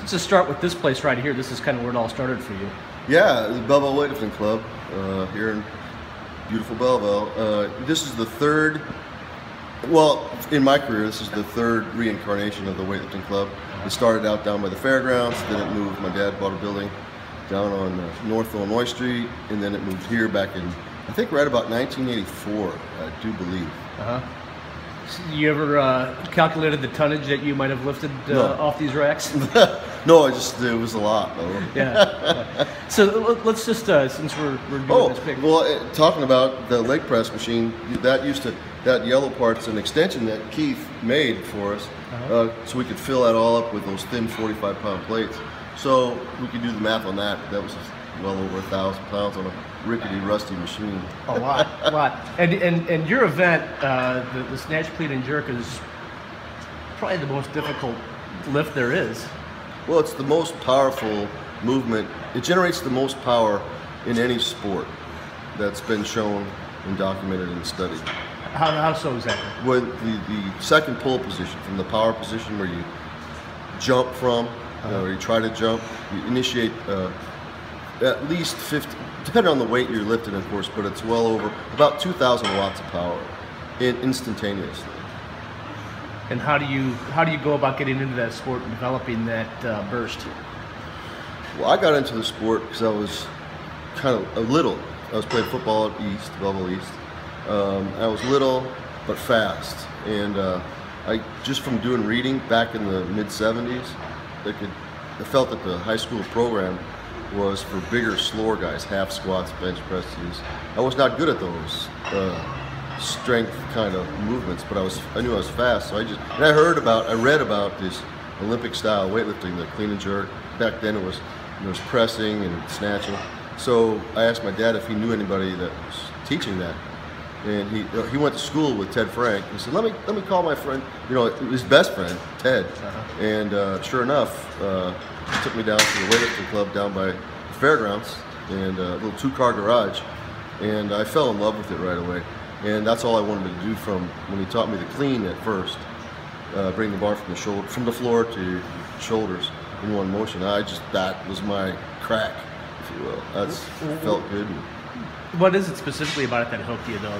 Let's just start with this place right here. This is kind of where it all started for you. Yeah, the Belleville Weightlifting Club here in beautiful Belleville. This is the third, well, in my career, this is the third reincarnation of the weightlifting club. It started out down by the fairgrounds, then it moved, my dad bought a building down on North Illinois Street, and then it moved here back in, I think right about 1984, I do believe. So you ever calculated the tonnage that you might have lifted off these racks? No, it was a lot though. Yeah. So let's just, since we're doing this big. Well, talking about the leg press machine, that yellow part's an extension that Keith made for us, so we could fill that all up with those thin 45-pound plates. So we could do the math on that. That was well over 1,000 pounds on a rickety, rusty machine. A lot. And your event, the snatch, clean, and jerk is probably the most difficult lift there is. Well, it's the most powerful movement. It generates the most power in any sport that's been shown and documented and studied. How so exactly? With the second pull position, from the power position where you jump from, or you try to jump, you initiate at least 50, depending on the weight you're lifting, of course, but it's well over about 2,000 watts of power instantaneously. And how do you go about getting into that sport and developing that burst? Well, I got into the sport because I was kind of little. I was playing football at East, Belleville East. I was little but fast, and I just from doing reading back in the mid-'70s, I felt that the high school program was for bigger, slower guys, half squats, bench presses. I was not good at those strength kind of movements, but I knew I was fast, so I read about this Olympic style weightlifting, the clean and jerk. Back then it was pressing and snatching. So I asked my dad if he knew anybody that was teaching that, and he went to school with Ted Frank. He said, let me call my friend, his best friend, Ted. And sure enough, he took me down to the weightlifting club down by the fairgrounds, and a little 2-car garage, and I fell in love with it right away. And that's all I wanted to do from when he taught me the clean at first, bring the bar from the floor to shoulders in one motion. That was my crack, if you will. Felt good. What is it specifically about it that hooked you, though?